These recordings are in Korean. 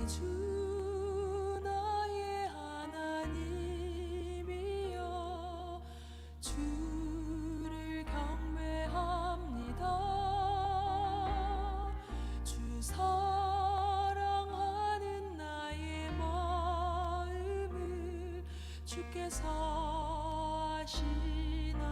주 나의 하나님이여 주를 경배합니다. 주 사랑하는 나의 마음을 주께서 아시나이다.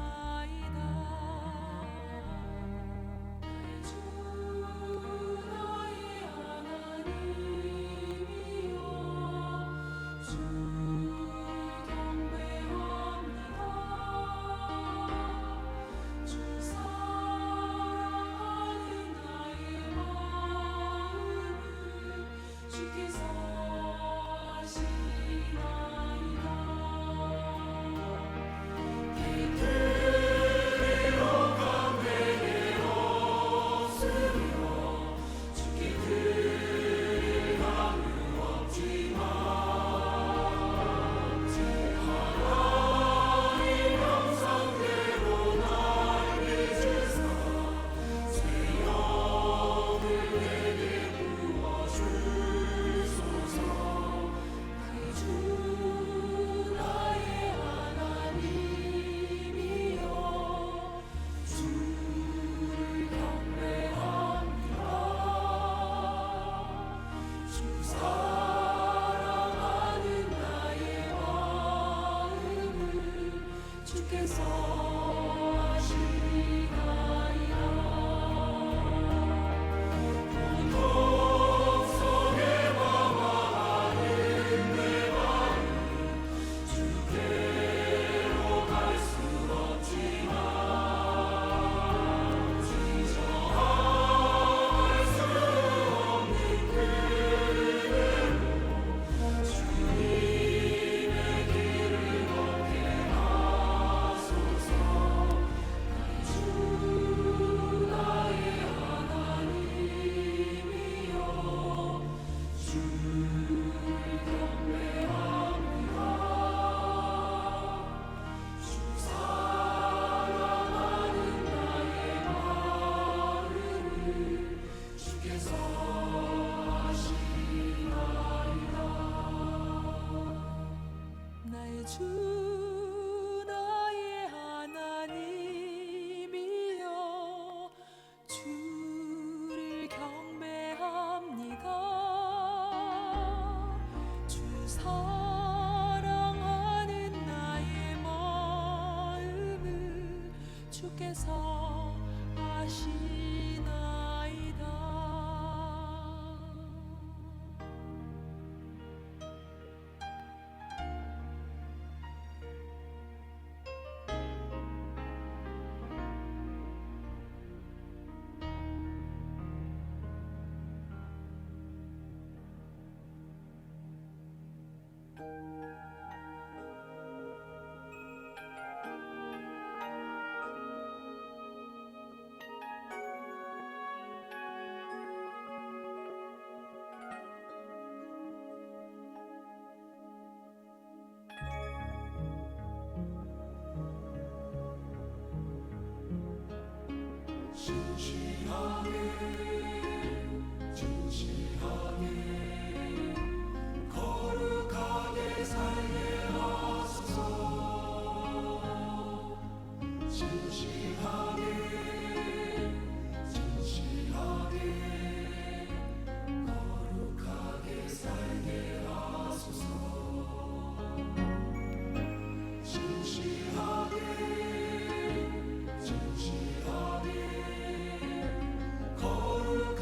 주 나의 하나님이여 주를 경배합니다. 주 사랑하는 나의 마음을 주께서 아시나이다. 진실하게 거룩하게 살게 하소서. 진실하게 거룩하게 살게 하소서. 진실하게 거룩하게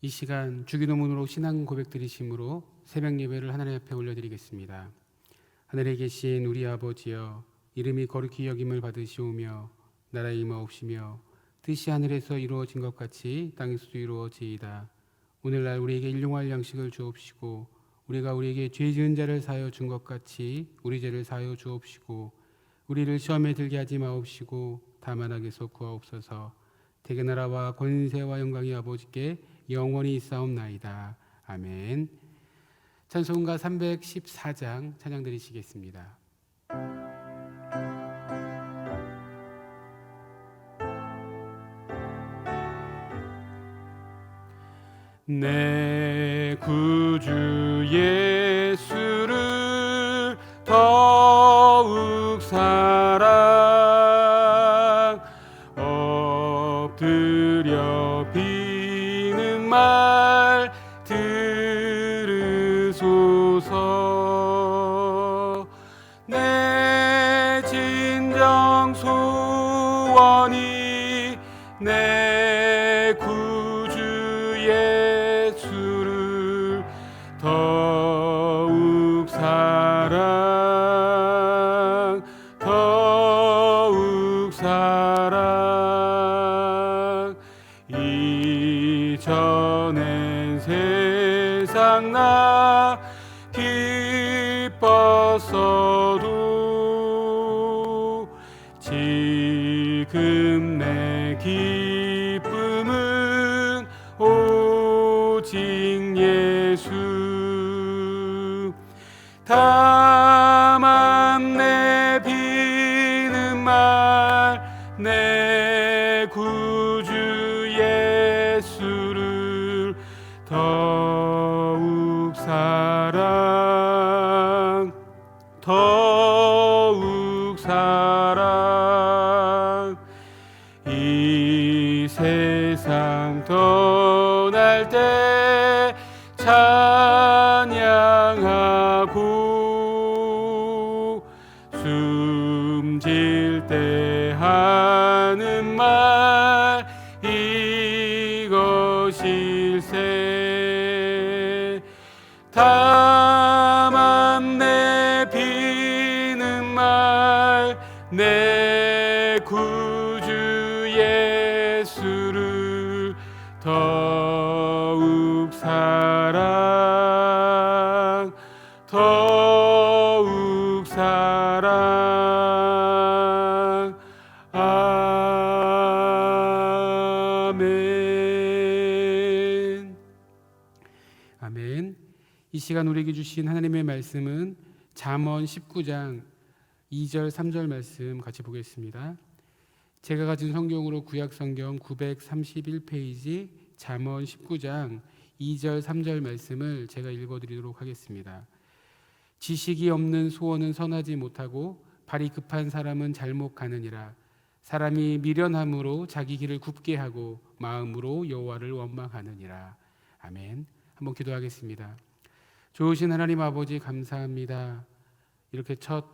이 시간 주기도문으로 신앙 고백 드리심으로 새벽 예배를 하나님 앞에 올려드리겠습니다. 하늘에 계신 우리 아버지여, 이름이 거룩히 여김을 받으시오며 나라 임하옵시며 뜻이 하늘에서 이루어진 것 같이 땅에서도 이루어지이다. 오늘날 우리에게 일용할 양식을 주옵시고 우리가 우리에게 죄 지은 자를 사하여 준 것 같이 우리 죄를 사하여 주옵시고 우리를 시험에 들게 하지 마옵시고 다만 악에서 구하옵소서. 대개 나라와 권세와 영광이 아버지께 영원히 있사옵나이다. 아멘. 찬송가 314장 찬양 드리시겠습니다. 내 구주 예수를 더욱 사랑 엎드려 비는 말 들으소서. 내 진정 소원이 내 구주 예수를 더욱 사랑 더욱 사랑. 이전엔 세상 나 기뻤어도 지금 내 기쁨은 오직 예수. 다만 내 비는 말 내 구주 예수를 더욱 사랑 더욱 사랑. 이 세상 떠날 때 찬양하고 숨질 때 하는 말 이것일세. 다만 내 비는 말 내 구주 예수를 더욱 사랑 더욱 사랑. 아멘. 아멘. 이 시간 우리에게 주신 하나님의 말씀은 잠언 19장 2절 3절 말씀 같이 보겠습니다. 제가 가진 성경으로 구약 성경 931페이지 잠언 19장 2절 3절 말씀을 제가 읽어드리도록 하겠습니다. 지식이 없는 소원은 선하지 못하고 발이 급한 사람은 잘못 가느니라. 사람이 미련함으로 자기 길을 굽게 하고 마음으로 여호와를 원망하느니라. 아멘. 한번 기도하겠습니다. 좋으신 하나님 아버지 감사합니다. 이렇게 첫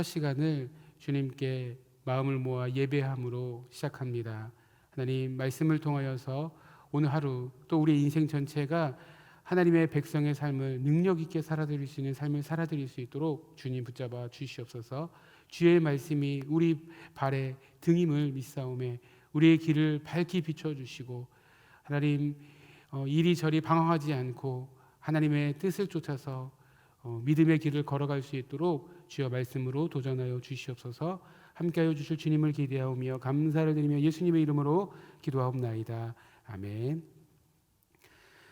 시간을 주님께 마음을 모아 예배함으로 시작합니다. 하나님 말씀을 통하여서 오늘 하루 또 우리 인생 전체가 하나님의 백성의 삶을 능력 있게 살아드릴 수 있는 삶을 살아드릴 수 있도록 주님 붙잡아 주시옵소서. 주의 말씀이 우리 발에 등임을 믿사오매 우리의 길을 밝히 비춰주시고 하나님 이리저리 방황하지 않고 하나님의 뜻을 쫓아서 믿음의 길을 걸어갈 수 있도록 주여 말씀으로 도전하여 주시옵소서. 함께하여 주실 주님을 기대하오며 감사를 드리며 예수님의 이름으로 기도하옵나이다. 아멘.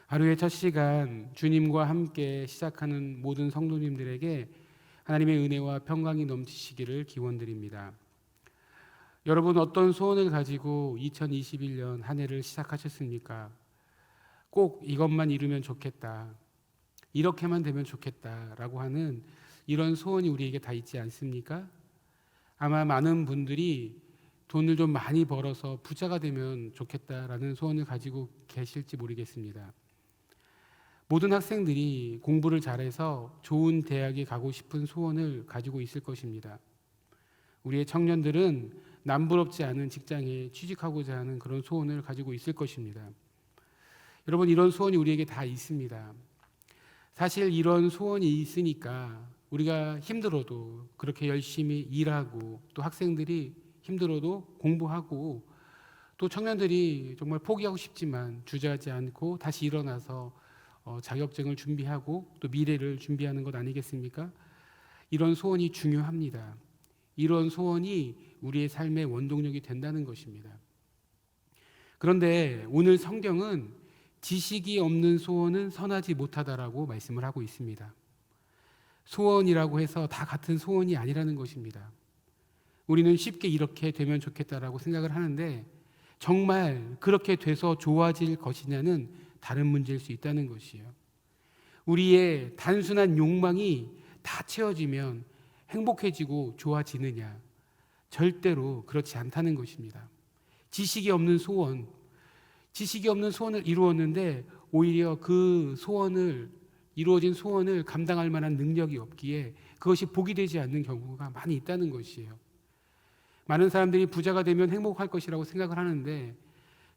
하루의 첫 시간 주님과 함께 시작하는 모든 성도님들에게 하나님의 은혜와 평강이 넘치시기를 기원드립니다. 여러분 어떤 소원을 가지고 2021년 한 해를 시작하셨습니까? 꼭 이것만 이루면 좋겠다, 이렇게만 되면 좋겠다라고 하는 이런 소원이 우리에게 다 있지 않습니까? 아마 많은 분들이 돈을 좀 많이 벌어서 부자가 되면 좋겠다라는 소원을 가지고 계실지 모르겠습니다. 모든 학생들이 공부를 잘해서 좋은 대학에 가고 싶은 소원을 가지고 있을 것입니다. 우리의 청년들은 남부럽지 않은 직장에 취직하고자 하는 그런 소원을 가지고 있을 것입니다. 여러분, 이런 소원이 우리에게 다 있습니다. 사실 이런 소원이 있으니까 우리가 힘들어도 그렇게 열심히 일하고, 또 학생들이 힘들어도 공부하고, 또 청년들이 정말 포기하고 싶지만 주저하지 않고 다시 일어나서 자격증을 준비하고 또 미래를 준비하는 것 아니겠습니까? 이런 소원이 중요합니다. 이런 소원이 우리의 삶의 원동력이 된다는 것입니다. 그런데 오늘 성경은 지식이 없는 소원은 선하지 못하다라고 말씀을 하고 있습니다. 소원이라고 해서 다 같은 소원이 아니라는 것입니다. 우리는 쉽게 이렇게 되면 좋겠다라고 생각을 하는데, 정말 그렇게 돼서 좋아질 것이냐는 다른 문제일 수 있다는 것이에요. 우리의 단순한 욕망이 다 채워지면 행복해지고 좋아지느냐? 절대로 그렇지 않다는 것입니다. 지식이 없는 소원을 이루었는데 오히려 그 이루어진 소원을 감당할 만한 능력이 없기에 그것이 복이 되지 않는 경우가 많이 있다는 것이에요. 많은 사람들이 부자가 되면 행복할 것이라고 생각을 하는데,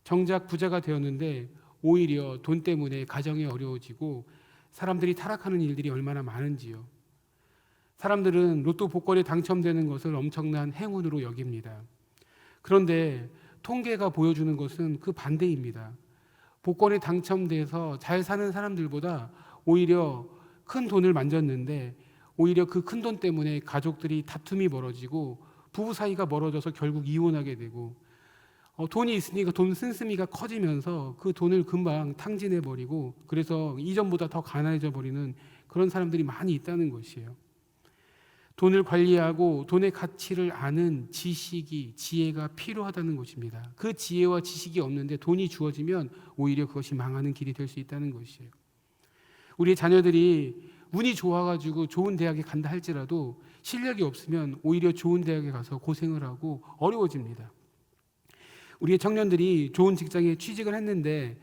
정작 부자가 되었는데 오히려 돈 때문에 가정이 어려워지고 사람들이 타락하는 일들이 얼마나 많은지요. 사람들은 로또 복권에 당첨되는 것을 엄청난 행운으로 여깁니다. 그런데 통계가 보여주는 것은 그 반대입니다. 복권에 당첨돼서 잘 사는 사람들보다 오히려 큰 돈을 만졌는데, 오히려 그 큰 돈 때문에 가족들이 다툼이 벌어지고 부부 사이가 멀어져서 결국 이혼하게 되고, 돈이 있으니까 돈 씀씀이가 커지면서 그 돈을 금방 탕진해 버리고, 그래서 이전보다 더 가난해져 버리는 그런 사람들이 많이 있다는 것이에요. 돈을 관리하고 돈의 가치를 아는 지혜가 필요하다는 것입니다. 그 지혜와 지식이 없는데 돈이 주어지면 오히려 그것이 망하는 길이 될 수 있다는 것이에요. 우리의 자녀들이 운이 좋아가지고 좋은 대학에 간다 할지라도 실력이 없으면 오히려 좋은 대학에 가서 고생을 하고 어려워집니다. 우리의 청년들이 좋은 직장에 취직을 했는데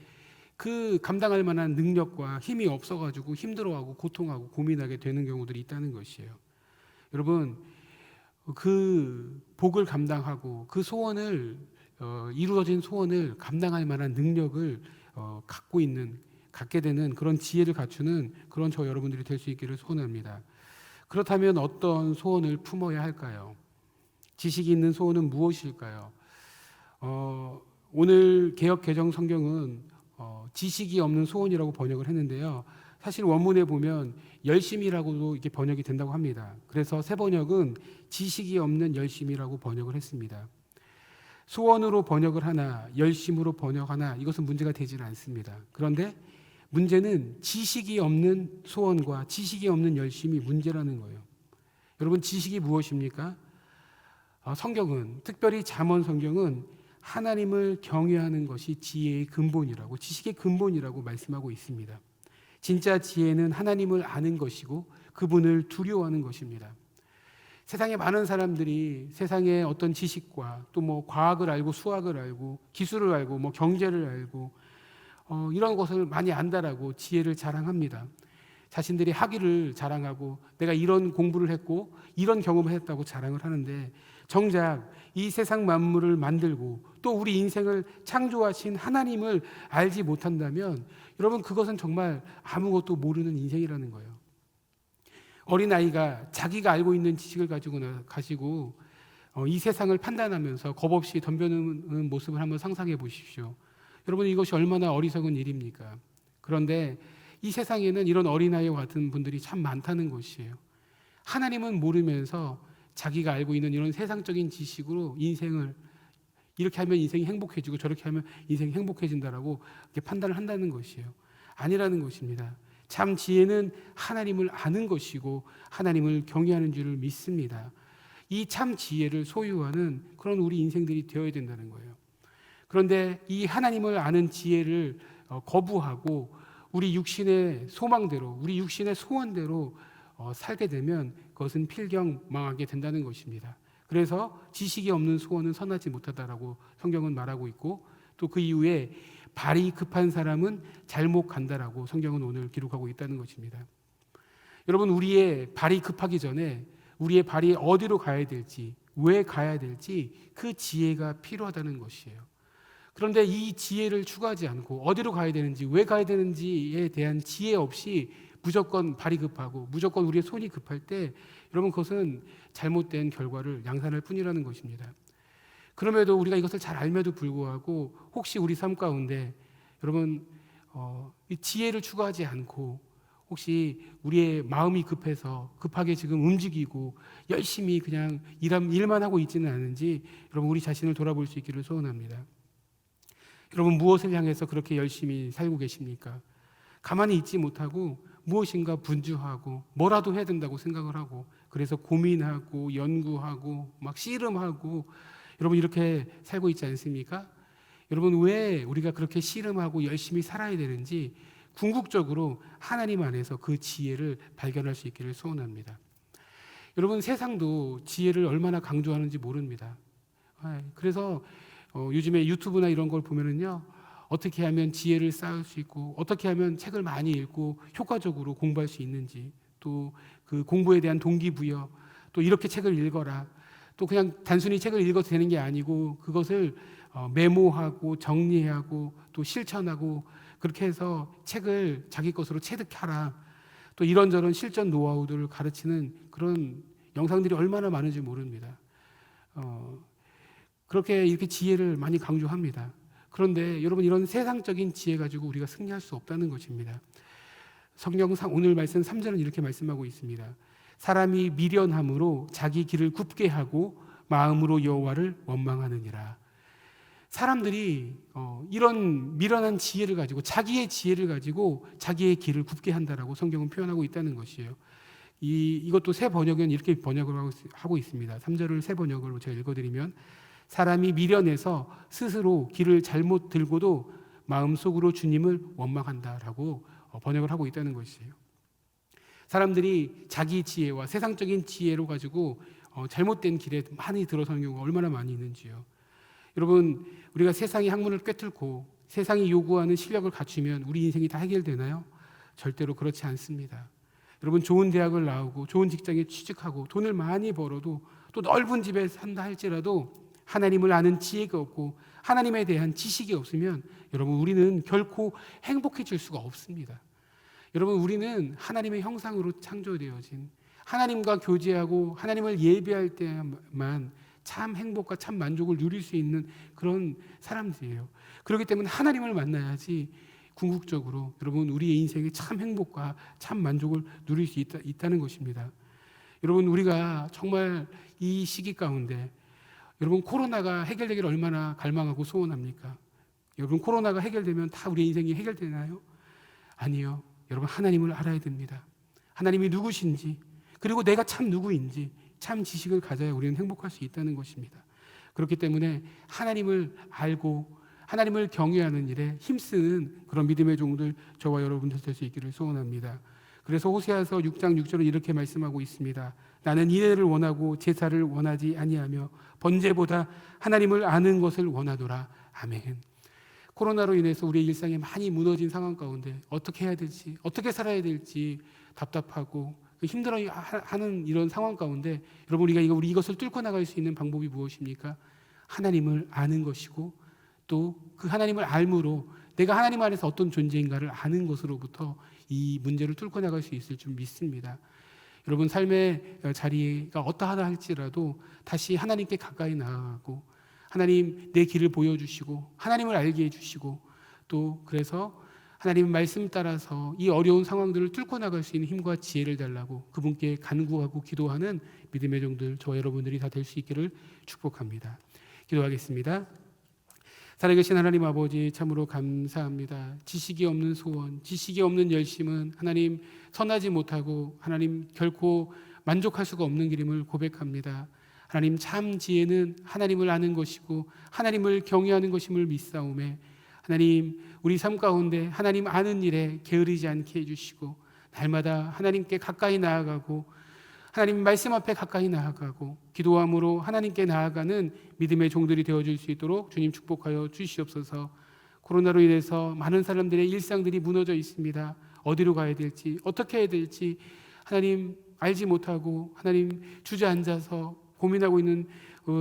그 감당할 만한 능력과 힘이 없어가지고 힘들어하고 고통하고 고민하게 되는 경우들이 있다는 것이에요. 여러분, 그 복을 감당하고 그 이루어진 소원을 감당할 만한 능력을 갖게 되는 그런 지혜를 갖추는 그런 저 여러분들이 될 수 있기를 소원합니다. 그렇다면 어떤 소원을 품어야 할까요? 지식이 있는 소원은 무엇일까요? 오늘 개역 개정 성경은 지식이 없는 소원이라고 번역을 했는데요. 사실 원문에 보면 열심이라고도 이렇게 번역이 된다고 합니다. 그래서 새 번역은 지식이 없는 열심이라고 번역을 했습니다. 소원으로 번역을 하나 열심으로 번역하나 이것은 문제가 되지는 않습니다. 그런데 문제는 지식이 없는 소원과 지식이 없는 열심이 문제라는 거예요. 여러분, 지식이 무엇입니까? 성경은, 특별히 잠언 성경은 하나님을 경외하는 것이 지혜의 근본이라고, 지식의 근본이라고 말씀하고 있습니다. 진짜 지혜는 하나님을 아는 것이고 그분을 두려워하는 것입니다. 세상에 많은 사람들이 세상의 어떤 지식과 또 과학을 알고 수학을 알고 기술을 알고 경제를 알고 이런 것을 많이 안다라고 지혜를 자랑합니다. 자신들이 학위를 자랑하고 내가 이런 공부를 했고 이런 경험을 했다고 자랑을 하는데, 정작 이 세상 만물을 만들고 또 우리 인생을 창조하신 하나님을 알지 못한다면 여러분, 그것은 정말 아무것도 모르는 인생이라는 거예요. 어린아이가 자기가 알고 있는 지식을 가지고 이 세상을 판단하면서 겁없이 덤벼드는 모습을 한번 상상해 보십시오. 여러분, 이것이 얼마나 어리석은 일입니까? 그런데 이 세상에는 이런 어린아이와 같은 분들이 참 많다는 것이에요. 하나님은 모르면서 자기가 알고 있는 이런 세상적인 지식으로 인생을 이렇게 하면 인생이 행복해지고 저렇게 하면 인생이 행복해진다라고 이렇게 판단을 한다는 것이에요. 아니라는 것입니다. 참 지혜는 하나님을 아는 것이고 하나님을 경외하는 줄을 믿습니다. 이 참 지혜를 소유하는 그런 우리 인생들이 되어야 된다는 거예요. 그런데 이 하나님을 아는 지혜를 거부하고 우리 육신의 소망대로, 우리 육신의 소원대로 살게 되면 그것은 필경망하게 된다는 것입니다. 그래서 지식이 없는 소원은 선하지 못하다라고 성경은 말하고 있고, 또 그 이후에 발이 급한 사람은 잘못 간다라고 성경은 오늘 기록하고 있다는 것입니다. 여러분, 우리의 발이 급하기 전에 우리의 발이 어디로 가야 될지, 왜 가야 될지 그 지혜가 필요하다는 것이에요. 그런데 이 지혜를 추구하지 않고 어디로 가야 되는지, 왜 가야 되는지에 대한 지혜 없이 무조건 발이 급하고 무조건 우리의 손이 급할 때 여러분 그것은 잘못된 결과를 양산할 뿐이라는 것입니다. 그럼에도 우리가 이것을 잘 알면도 불구하고 혹시 우리 삶 가운데 여러분 이 지혜를 추구하지 않고 혹시 우리의 마음이 급해서 급하게 지금 움직이고 열심히 그냥 일만 하고 있지는 않은지 여러분 우리 자신을 돌아볼 수 있기를 소원합니다. 여러분 무엇을 향해서 그렇게 열심히 살고 계십니까? 가만히 있지 못하고 무엇인가 분주하고 뭐라도 해야 된다고 생각을 하고 그래서 고민하고 연구하고 막 씨름하고 여러분 이렇게 살고 있지 않습니까? 여러분 왜 우리가 그렇게 씨름하고 열심히 살아야 되는지 궁극적으로 하나님 안에서 그 지혜를 발견할 수 있기를 소원합니다. 여러분 세상도 지혜를 얼마나 강조하는지 모릅니다. 그래서 요즘에 유튜브나 이런 걸 보면은요, 어떻게 하면 지혜를 쌓을 수 있고 어떻게 하면 책을 많이 읽고 효과적으로 공부할 수 있는지, 또 그 공부에 대한 동기부여, 또 이렇게 책을 읽어라, 또 그냥 단순히 책을 읽어도 되는 게 아니고 그것을 메모하고 정리하고 또 실천하고 그렇게 해서 책을 자기 것으로 체득하라, 또 이런저런 실전 노하우들을 가르치는 그런 영상들이 얼마나 많은지 모릅니다. 그렇게 이렇게 지혜를 많이 강조합니다. 그런데 여러분 이런 세상적인 지혜 가지고 우리가 승리할 수 없다는 것입니다. 성경상 오늘 말씀 3절은 이렇게 말씀하고 있습니다. 사람이 미련함으로 자기 길을 굽게 하고 마음으로 여호와를 원망하느니라. 사람들이 이런 미련한 지혜를 가지고 자기의 지혜를 가지고 자기의 길을 굽게 한다라고 성경은 표현하고 있다는 것이에요. 이것도 새 번역은 이렇게 번역을 하고 있습니다. 3절을 새 번역으로 제가 읽어드리면 사람이 미련해서 스스로 길을 잘못 들고도 마음속으로 주님을 원망한다라고 번역을 하고 있다는 것이에요. 사람들이 자기 지혜와 세상적인 지혜로 가지고 잘못된 길에 많이 들어서는 경우가 얼마나 많이 있는지요. 여러분 우리가 세상의 학문을 꿰뚫고 세상이 요구하는 실력을 갖추면 우리 인생이 다 해결되나요? 절대로 그렇지 않습니다. 여러분 좋은 대학을 나오고 좋은 직장에 취직하고 돈을 많이 벌어도 또 넓은 집에 산다 할지라도 하나님을 아는 지혜가 없고 하나님에 대한 지식이 없으면 여러분 우리는 결코 행복해질 수가 없습니다. 여러분 우리는 하나님의 형상으로 창조되어진, 하나님과 교제하고 하나님을 예배할 때만 참 행복과 참 만족을 누릴 수 있는 그런 사람들이에요. 그렇기 때문에 하나님을 만나야지 궁극적으로 여러분 우리의 인생에 참 행복과 참 만족을 누릴 수 있다는 것입니다. 여러분 우리가 정말 이 시기 가운데 여러분 코로나가 해결되기를 얼마나 갈망하고 소원합니까? 여러분 코로나가 해결되면 다 우리 인생이 해결되나요? 아니요. 여러분 하나님을 알아야 됩니다. 하나님이 누구신지, 그리고 내가 참 누구인지 참 지식을 가져야 우리는 행복할 수 있다는 것입니다. 그렇기 때문에 하나님을 알고 하나님을 경외하는 일에 힘쓰는 그런 믿음의 종들 저와 여러분들 될 수 있기를 소원합니다. 그래서 호세아서 6장 6절은 이렇게 말씀하고 있습니다. 나는 인애를 원하고 제사를 원하지 아니하며 번제보다 하나님을 아는 것을 원하노라. 아멘. 코로나로 인해서 우리의 일상이 많이 무너진 상황 가운데 어떻게 해야 될지, 어떻게 살아야 될지 답답하고 힘들어하는 이런 상황 가운데 여러분 우리 이것을 뚫고 나갈 수 있는 방법이 무엇입니까? 하나님을 아는 것이고 또 그 하나님을 알므로 내가 하나님 안에서 어떤 존재인가를 아는 것으로부터 이 문제를 뚫고 나갈 수 있을 줄 믿습니다. 여러분 삶의 자리가 어떠하다 할지라도 다시 하나님께 가까이 나아가고 하나님 내 길을 보여주시고 하나님을 알게 해주시고 또 그래서 하나님 말씀 따라서 이 어려운 상황들을 뚫고 나갈 수 있는 힘과 지혜를 달라고 그분께 간구하고 기도하는 믿음의 종들 저와 여러분들이 다 될 수 있기를 축복합니다. 기도하겠습니다. 살아계신 하나님 아버지 참으로 감사합니다. 지식이 없는 소원, 지식이 없는 열심은 하나님 선하지 못하고 하나님 결코 만족할 수가 없는 길임을 고백합니다. 하나님 참 지혜는 하나님을 아는 것이고 하나님을 경외하는 것임을 믿사오매 하나님 우리 삶 가운데 하나님 아는 일에 게으르지 않게 해주시고 날마다 하나님께 가까이 나아가고 하나님 말씀 앞에 가까이 나아가고 기도함으로 하나님께 나아가는 믿음의 종들이 되어줄 수 있도록 주님 축복하여 주시옵소서. 코로나로 인해서 많은 사람들의 일상들이 무너져 있습니다. 어디로 가야 될지 어떻게 해야 될지 하나님 알지 못하고 하나님 주저앉아서 고민하고 있는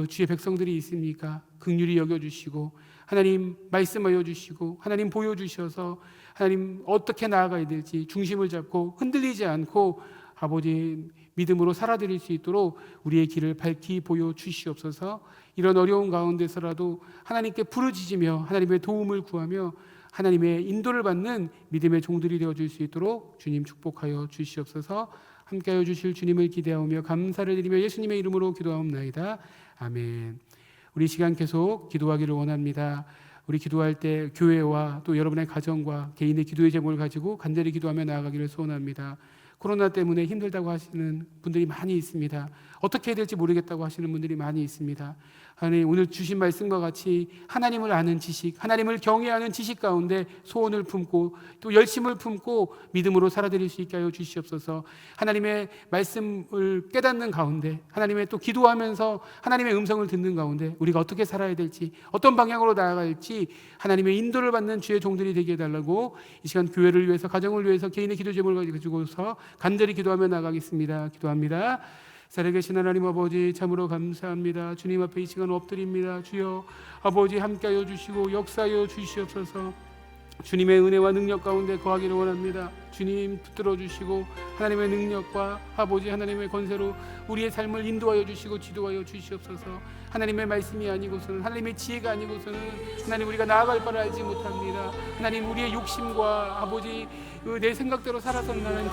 주의 백성들이 있습니까? 긍휼히 여겨주시고 하나님 말씀하여 주시고 하나님 보여주셔서 하나님 어떻게 나아가야 될지 중심을 잡고 흔들리지 않고 아버지 믿음으로 살아드릴 수 있도록 우리의 길을 밝히 보여주시옵소서. 이런 어려운 가운데서라도 하나님께 부르짖으며 하나님의 도움을 구하며 하나님의 인도를 받는 믿음의 종들이 되어줄 수 있도록 주님 축복하여 주시옵소서. 함께하여 주실 주님을 기대하며 감사를 드리며 예수님의 이름으로 기도하옵나이다. 아멘. 우리 시간 계속 기도하기를 원합니다. 우리 기도할 때 교회와 또 여러분의 가정과 개인의 기도의 제목을 가지고 간절히 기도하며 나아가기를 소원합니다. 코로나 때문에 힘들다고 하시는 분들이 많이 있습니다. 어떻게 해야 될지 모르겠다고 하시는 분들이 많이 있습니다. 하나님, 오늘 주신 말씀과 같이 하나님을 아는 지식, 하나님을 경외하는 지식 가운데 소원을 품고 또 열심을 품고 믿음으로 살아드릴 수 있게 하여 주시옵소서. 하나님의 말씀을 깨닫는 가운데 하나님의 또 기도하면서 하나님의 음성을 듣는 가운데 우리가 어떻게 살아야 될지 어떤 방향으로 나아갈지 하나님의 인도를 받는 주의 종들이 되게 해달라고 이 시간 교회를 위해서 가정을 위해서 개인의 기도 제목을 가지고서 간절히 기도하며 나가겠습니다. 기도합니다. 살아계신 하나님 아버지 참으로 감사합니다. 주님 앞에 이 시간 엎드립니다. 주여 아버지 함께하여 주시고 역사하여 주시옵소서. 주님의 은혜와 능력 가운데 거하기를 원합니다. 주님 붙들어 주시고 하나님의 능력과 아버지 하나님의 권세로 우리의 삶을 인도하여 주시고 지도하여 주시옵소서. 하나님의 말씀이 아니고서는 하나님의 지혜가 아니고서는 하나님 우리가 나아갈 바를 알지 못합니다. 하나님 우리의 욕심과 아버지 내 생각대로 살아서는 하나님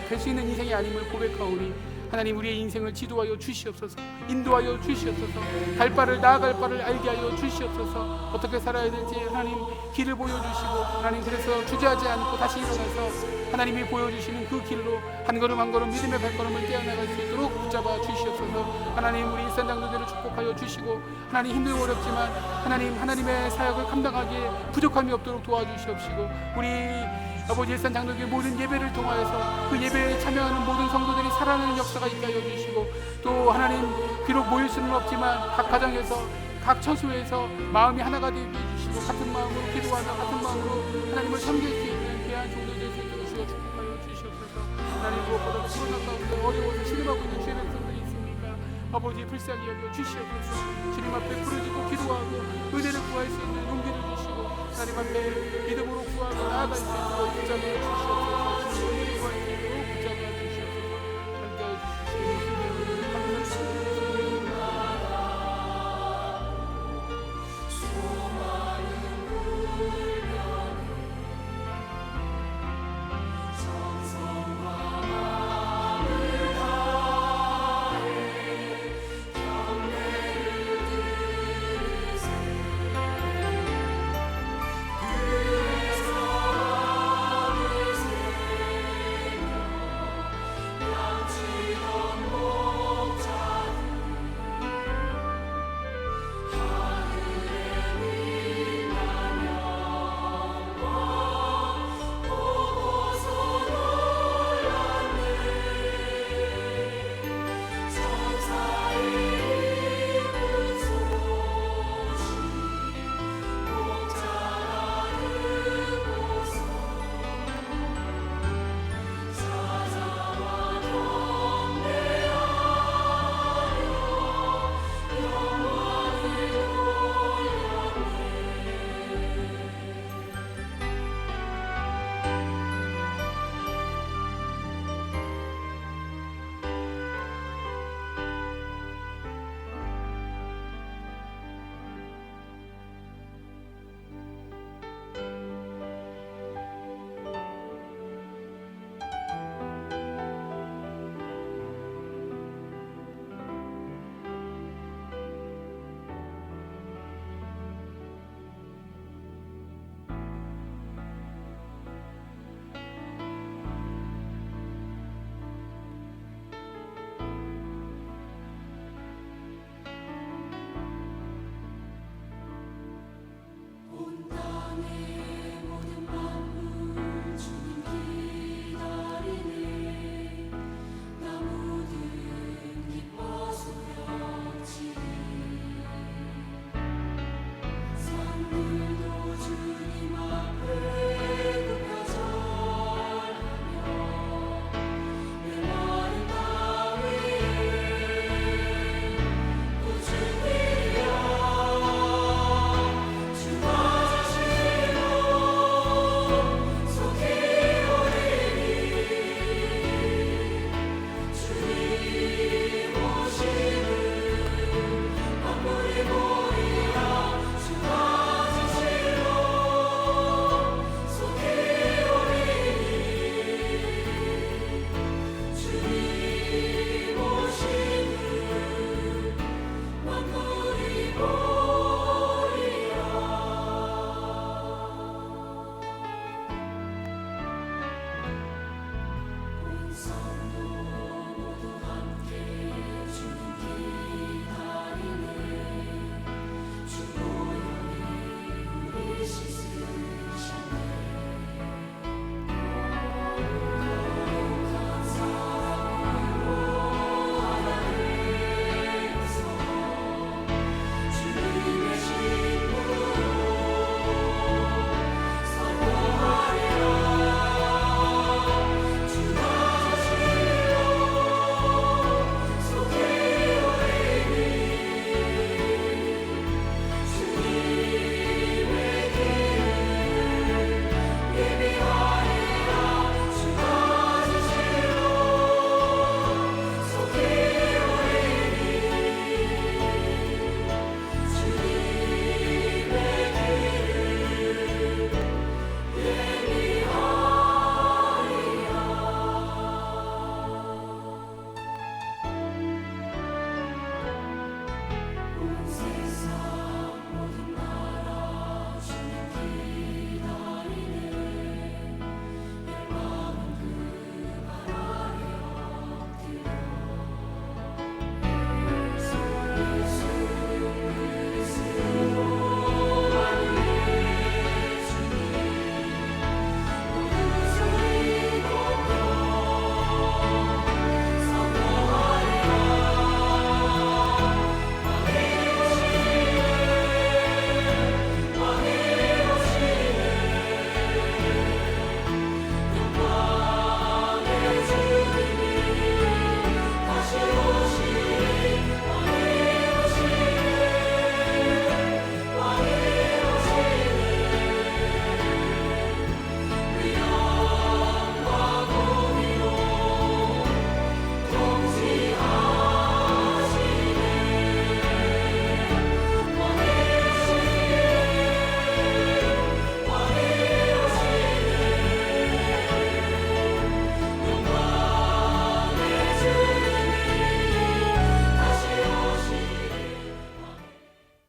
될 수 있는 인생이 아님을 고백하오니 하나님 우리의 인생을 지도하여 주시옵소서. 인도하여 주시옵소서. 갈 바를 나아갈 바를 알게 하여 주시옵소서. 어떻게 살아야 될지 하나님 길을 보여주시고 하나님 그래서 주저하지 않고 다시 일어나서 하나님이 보여주시는 그 길로 한 걸음 한 걸음 믿음의 발걸음을 떼어나갈 수 있도록 붙잡아 주시옵소서. 하나님 우리 일산 장로들을 축복하여 주시고 하나님 힘들고 어렵지만 하나님의 사역을 감당하기에 부족함이 없도록 도와주시옵시고 우리 아버지 일산 장로교회 모든 예배를 통하여서 그 예배에 참여하는 모든 성도들이 살아나는 역사가 있게 하여 주시고 또 하나님 비록 모일 수는 없지만 각 가정에서 각 처소에서 마음이 하나가 되게 해주시고 같은 마음으로 기도하며 같은 마음으로 하나님을 섬길 수 있는 귀한 종들 될 수 있도록 주여 축복하여 주시옵소서. 하나님 무엇보다 코로나 가운데 어려워서 신음하고 있는 주의 백성들이 있습니까? 아버지 불쌍히 여겨 주시옵소서. 주님 앞에 부르짖고 기도하고 은혜를 구할 수 있는 용기를 주시고 하나님 앞에 믿음으로 구하고 나아갈 수 있도록 붙잡아 주시옵소서. 주님